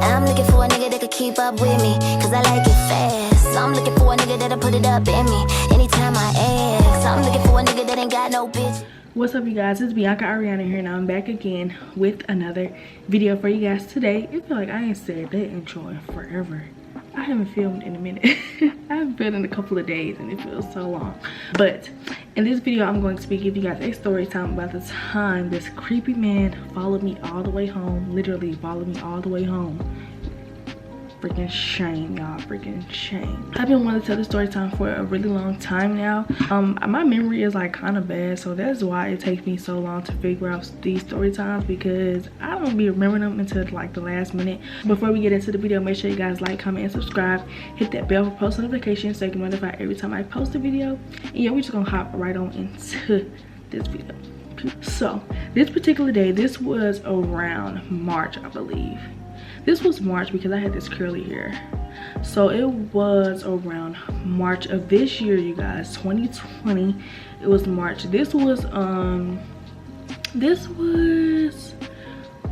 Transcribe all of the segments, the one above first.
I'm looking for a nigga that could keep up with me, cause I like it fast. I'm looking for a nigga that'll put it up in me anytime I ask. I'm looking for a nigga that ain't got no bitch. What's up, you guys? It's Bianca Ariana here, and I'm back again with another video for you guys today. It feels like I ain't said that intro in forever. I haven't filmed in a minute. I haven't filmed in a couple of days and it feels so long. But in this video, I'm going to give you guys a story time about the time this creepy man followed me all the way home. Literally followed me all the way home. Freaking shame, y'all. Freaking shame. I've been wanting to tell this story time for a really long time now. My memory is like kind of bad, so that's why it takes me so long to figure out these story times, because I don't be remembering them until like the last minute. Before we get into the video, make sure you guys like, comment, and subscribe. Hit that bell for post notifications so you can be notified every time I post a video. And yeah, we're just gonna hop right on into this video. So this particular day, this was around March, I believe. This was March because I had this curly hair. So it was around March of this year, you guys, 2020. It was March. This was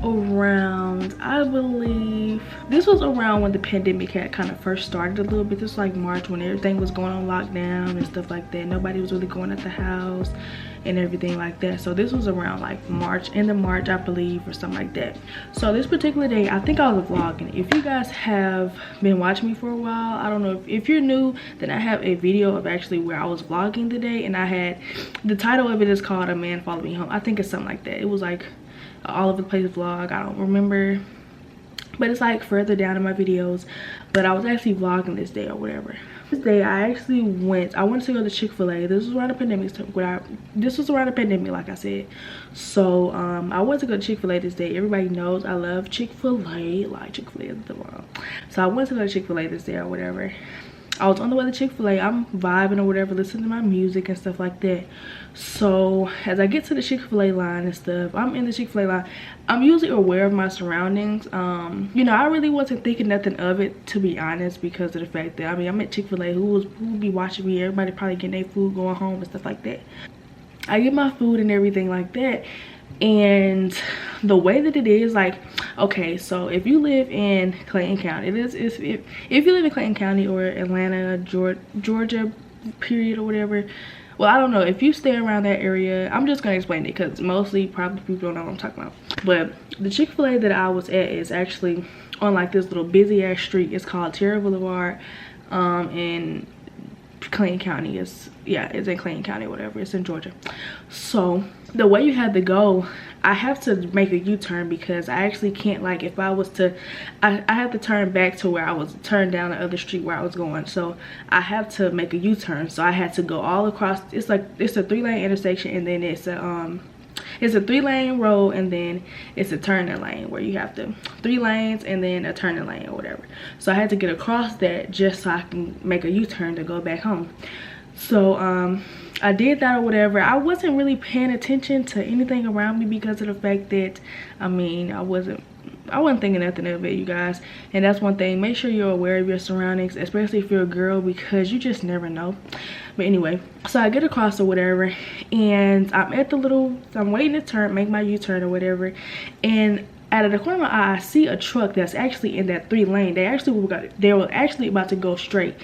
around, I believe, this was around when the pandemic had kind of first started a little bit. This was like March, when everything was going on lockdown and stuff like that. Nobody was really going at the house and everything like that. So this was around like March, end of March, I believe, or something like that. So this particular day, I think I was vlogging. If you guys have been watching me for a while, I don't know, if you're new, then I have a video of actually where I was vlogging today, and I had, the title of it is called A Man Followed Me Home. I think it's something like that. It was like all over the place vlog, I don't remember, but it's like further down in my videos. But I was actually vlogging this day or whatever. This day I actually I wanted to go to Chick-fil-A. This was around the pandemic. This was around the pandemic, like I said. So I wanted to go to Chick-fil-A this day. Everybody knows I love Chick-fil-A. Like, Chick-fil-A is the bomb. So I wanted to go to Chick-fil-A this day or whatever. I was on the way to Chick-fil-A. I'm vibing or whatever, listening to my music and stuff like that. So as I get to the Chick-fil-A line and stuff, I'm in the Chick-fil-A line. I'm usually aware of my surroundings. You know, I really wasn't thinking nothing of it, to be honest, because of the fact that, I mean, I'm at Chick-fil-A. Who would be watching me? Everybody probably getting their food, going home and stuff like that. I get my food and everything like that. And the way that it is, like, okay, so if you live in Clayton County, if you live in Clayton County or Atlanta, Georgia, period, or whatever, well, I don't know, if you stay around that area, I'm just gonna explain it because mostly probably people don't know what I'm talking about. But the Chick-fil-A that I was at is actually on like this little busy ass street. It's called Terra Boulevard, in Clayton County. It's in Clayton County, whatever. It's in Georgia. So the way you have to go, I have to make a U-turn because I actually can't, like, if I was to, I have to turn back to where I was, turned down the other street where I was going. So I have to make a U-turn. So I had to go all across. It's like, it's a 3-lane intersection, and then it's a 3-lane road, and then it's a turning lane where you have to 3 lanes and then a turning lane or whatever. So I had to get across that just so I can make a U-turn to go back home. So I did that or whatever. I wasn't really paying attention to anything around me because of the fact that, I mean, I wasn't thinking nothing of it, you guys. And that's one thing, make sure you're aware of your surroundings, especially if you're a girl, because you just never know. But anyway, so I get across or whatever, and I'm at I'm waiting to turn, make my U-turn or whatever, and out of the corner of my eye, I see a truck that's actually in that 3-lane. They were actually about to go straight,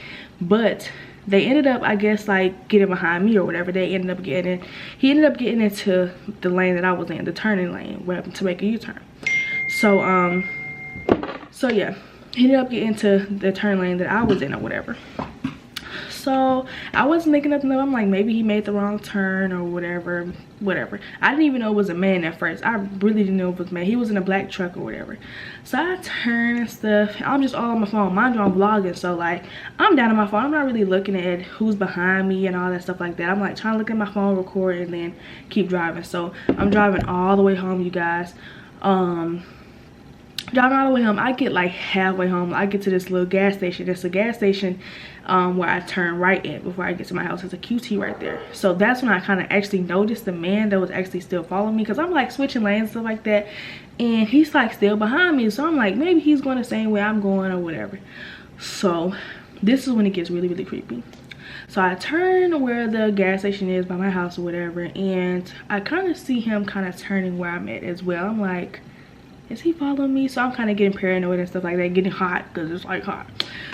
but they ended up, I guess, like getting behind me or whatever. He ended up getting into the lane that I was in, the turning lane, where to make a U-turn. So yeah, he ended up getting into the turn lane that I was in or whatever. So I wasn't thinking nothing of it. I'm like, maybe he made the wrong turn or whatever. I didn't even know it was a man at first. I really didn't know it was a man. He was in a black truck or whatever. So I turn and stuff. I'm just all on my phone. Mind you, I'm vlogging, so like I'm down on my phone. I'm not really looking at who's behind me and all that stuff like that. I'm like trying to look at my phone, record, and then keep driving. So I'm driving all the way home, you guys. Driving all the way home. I get like halfway home. I get to this little gas station. It's a gas station where I turn right at before I get to my house. It's a QT right there. So that's when I kind of actually noticed the man that was actually still following me, because I'm like switching lanes and stuff like that, and he's like still behind me. So I'm like, maybe he's going the same way I'm going or whatever. So this is when it gets really, really creepy. So I turn where the gas station is by my house or whatever, and I kind of see him kind of turning where I'm at as well. I'm like, is he following me? So I'm kind of getting paranoid and stuff like that, getting hot because it's like hot.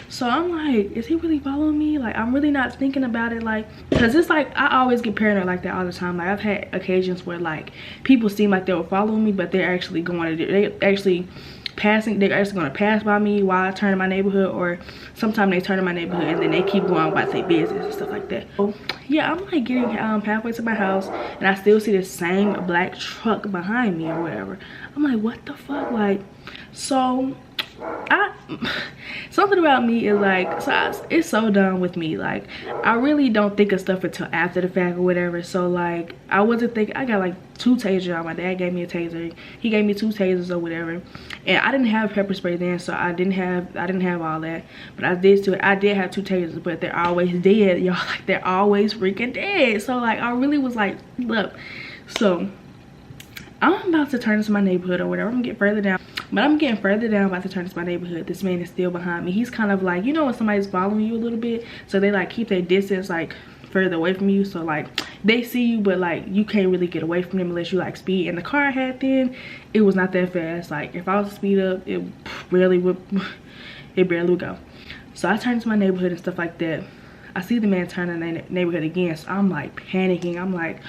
So I'm like, is he really following me? Like, I'm really not thinking about it, like, because it's like I always get paranoid like that all the time. Like, I've had occasions where like people seem like they were following me, but they're actually going to, they're actually going to pass by me while I turn in my neighborhood, or sometimes they turn in my neighborhood and then they keep going about their business and stuff like that. So yeah, I'm like getting halfway to my house and I still see the same black truck behind me or whatever. I'm like, what the fuck? Like, so something about me is like, it's so done with me. Like, I really don't think of stuff until after the fact or whatever. So like, I wasn't thinking. I got like 2 tasers out. My dad gave me a taser. He gave me 2 tasers or whatever, and I didn't have pepper spray then, so I didn't have all that. But I did have 2 tasers, but they're always dead, y'all. Like, they're always freaking dead. So like, I really was like, look. So I'm about to turn into my neighborhood or whatever. I'm gonna get further down. But I'm getting further down, about to turn into my neighborhood. This man is still behind me. He's kind of like, you know when somebody's following you a little bit, so they like keep their distance like further away from you. So like, they see you, but like you can't really get away from them unless you like speed. And the car I had then, it was not that fast. Like, if I was to speed up, it barely would go. So I turned into my neighborhood and stuff like that. I see the man turn in the neighborhood again, so I'm like panicking. I'm like,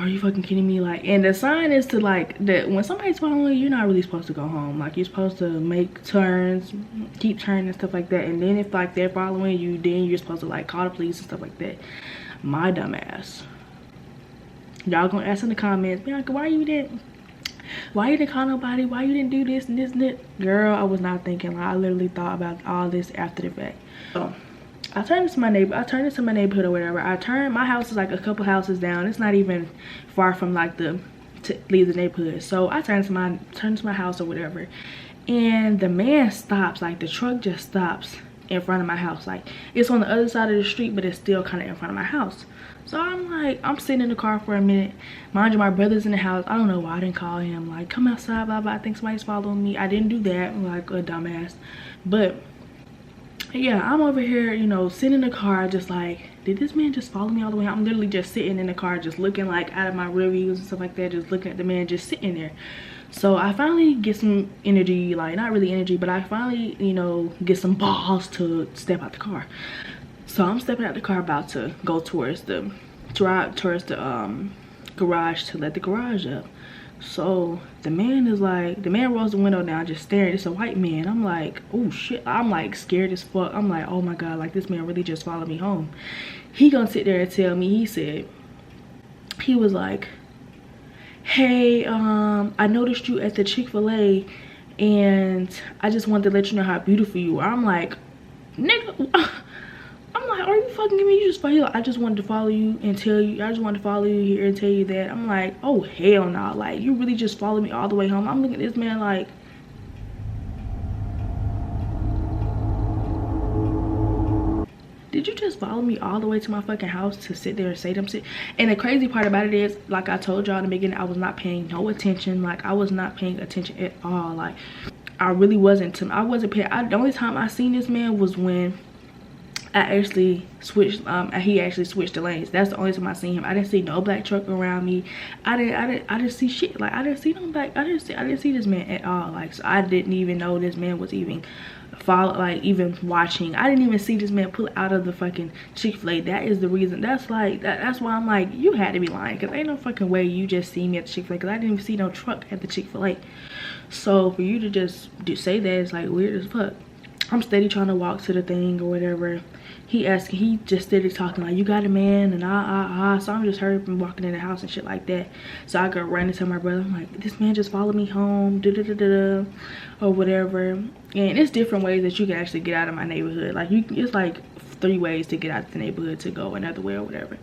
are you fucking kidding me? Like, and the sign is to like, that when somebody's following you, you're not really supposed to go home. Like, you're supposed to make turns, keep turning and stuff like that. And then if like they're following you, then you're supposed to like call the police and stuff like that. My dumb ass. Y'all gonna ask in the comments, Bianca, why you didn't call nobody? Why you didn't do this and this and that? Girl, I was not thinking. Like, I literally thought about all this after the fact. So I turned into my neighborhood or whatever. My house is like a couple houses down. It's not even far from like to leave the neighborhood. So I turned to my house or whatever, and the man stops. Like, the truck just stops in front of my house. Like, it's on the other side of the street, but it's still kind of in front of my house. So I'm like, I'm sitting in the car for a minute. Mind you, my brother's in the house. I don't know why I didn't call him, like, come outside, blah blah, I think somebody's following me. I didn't do that, like a dumbass. But yeah, I'm over here, you know, sitting in the car just like, did this man just follow me all the way? I'm literally just sitting in the car, just looking like out of my rear views and stuff like that, just looking at the man just sitting there. So I finally get some energy, like not really energy, but I finally, you know, get some balls to step out the car. So I'm stepping out the car, about to go towards the garage to let the garage up. So the man rolls the window down, just staring. It's a white man. I'm like, oh shit. I'm like scared as fuck. I'm like, oh my god, like this man really just followed me home. He gonna sit there and tell me, he was like, hey, I noticed you at the Chick-fil-A and I just wanted to let you know how beautiful you are. I'm like, nigga, I'm like, are you fucking kidding me? You just follow. I just wanted to follow you and tell you. I just wanted to follow you here and tell you that. I'm like, oh hell no! Like, you really just followed me all the way home. I'm looking at this man like, did you just follow me all the way to my fucking house to sit there and say them shit? And the crazy part about it is, like I told y'all in the beginning, I was not paying no attention. Like, I was not paying attention at all. Like, I really wasn't. I wasn't paying. The only time I seen this man was when I actually switched, he actually switched the lanes. That's the only time I seen him. I didn't see no black truck around me. I didn't see shit. Like, I didn't see no black, I didn't see this man at all. Like, so I didn't even know this man was even even watching. I didn't even see this man pull out of the fucking Chick-fil-A. That is the reason. That's like, that's why I'm like, you had to be lying, because ain't no fucking way you just see me at the Chick-fil-A, because I didn't even see no truck at the Chick-fil-A. So for you to just say that is like weird as fuck. I'm steady trying to walk to the thing or whatever. He just steady talking like, you got a man, and so I'm just hurrying from walking in the house and shit like that. So I go running to my brother. I'm like, this man just followed me home, or whatever. And it's different ways that you can actually get out of my neighborhood. Like, it's like 3 ways to get out of the neighborhood, to go another way or whatever.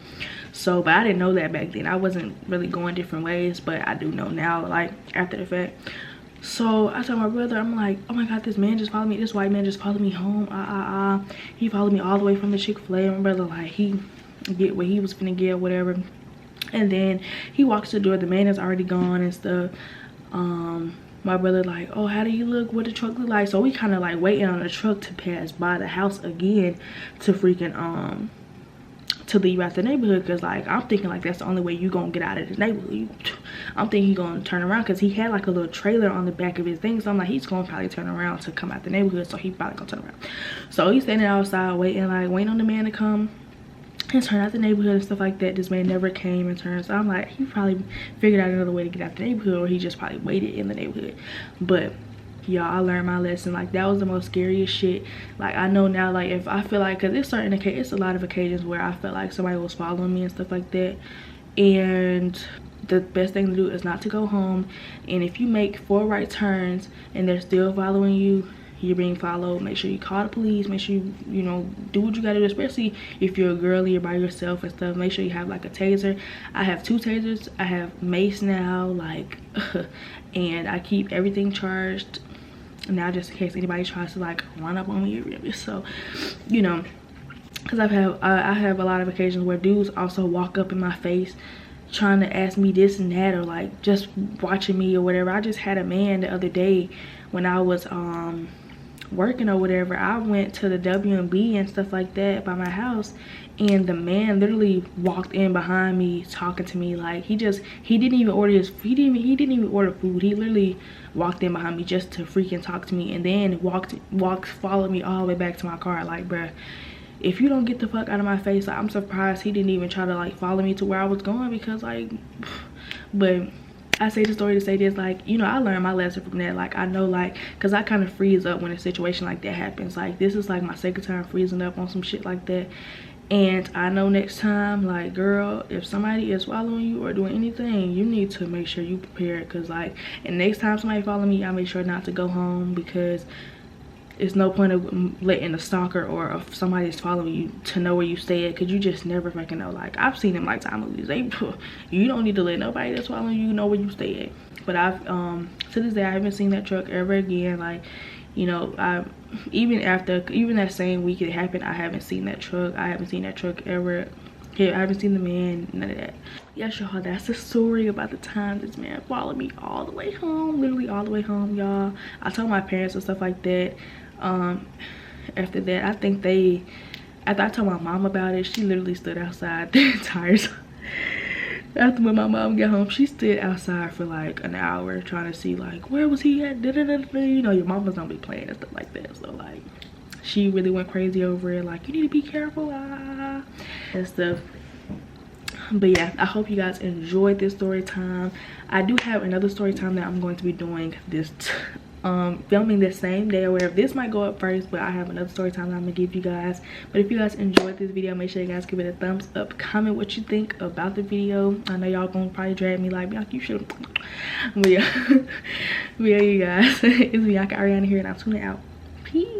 So, but I didn't know that back then. I wasn't really going different ways, but I do know now, like after the fact. So I told my brother, I'm like, oh my god, this man just followed me, this white man just followed me home. He followed me all the way from the Chick-fil-A. My brother, like, he get what he was finna get or whatever. And then he walks to the door, the man is already gone and stuff. My brother like, oh, how do you look, what the truck look like? So we kind of like waiting on the truck to pass by the house again to freaking to leave out the neighborhood, because like I'm thinking like that's the only way you gonna get out of the neighborhood. I'm thinking he gonna turn around, because he had like a little trailer on the back of his thing, so I'm like, he's gonna probably turn around to come out the neighborhood, so he probably gonna turn around. So he's standing outside waiting on the man to come and turn out the neighborhood and stuff like that. This man never came and turned, so I'm like, he probably figured out another way to get out the neighborhood, or he just probably waited in the neighborhood. But y'all, I learned my lesson. Like, that was the most scariest shit. Like, I know now, like, if I feel like, because it's a lot of occasions where I felt like somebody was following me and stuff like that, and the best thing to do is not to go home. And if you make 4 right turns and they're still following you, you're being followed, make sure you call the police. Make sure you know, do what you gotta do, especially if you're a girl, you're by yourself and stuff. Make sure you have like a taser. I have 2 tasers. I have mace now, like and I keep everything charged now, just in case anybody tries to like run up on me or whatever. So, you know, because I have a lot of occasions where dudes also walk up in my face trying to ask me this and that, or like just watching me or whatever. I just had a man the other day when I was working or whatever. I went to the W&B and stuff like that by my house, and the man literally walked in behind me talking to me. Like, he didn't even order he didn't even order food. He literally walked in behind me just to freaking talk to me, and then followed me all the way back to my car. Like, bruh, if you don't get the fuck out of my face, like, I'm surprised he didn't even try to like follow me to where I was going, because like but I say the story to say this, like, you know, I learned my lesson from that. Like, I know, like, because I kind of freeze up when a situation like that happens. Like, this is like my 2nd time freezing up on some shit like that. And I know next time, like, girl, if somebody is following you or doing anything, you need to make sure you prepare. Because like, and next time somebody follow me, I make sure not to go home, because it's no point of letting a stalker or if somebody's following you to know where you stay at, because you just never fucking know. Like, I've seen them Lifetime movies. You don't need to let nobody that's following you know where you stay at. But I've to this day I haven't seen that truck ever again. Like, you know, even that same week it happened, I haven't seen that truck. I haven't seen that truck ever. Yeah, I haven't seen the man, none of that. Yes, y'all, that's the story about the time this man followed me all the way home, literally all the way home, y'all. I told my parents and stuff like that. After that, after I told my mom about it, she literally stood outside the entire time. After when my mom got home, she stood outside for like an hour trying to see like, where was he at? You know, your mamas don't be playing and stuff like that. So like, she really went crazy over it. Like, you need to be careful, and stuff. But yeah, I hope you guys enjoyed this story time. I do have another story time that I'm going to be doing this filming the same day or whatever. This might go up first, but I have another story time that I'm gonna give you guys. But if you guys enjoyed this video, make sure you guys give it a thumbs up, comment what you think about the video. I know y'all gonna probably drag me like, you should. But yeah, but yeah, you guys, it's Bianca Ariana here, and I'm tuning out. Peace.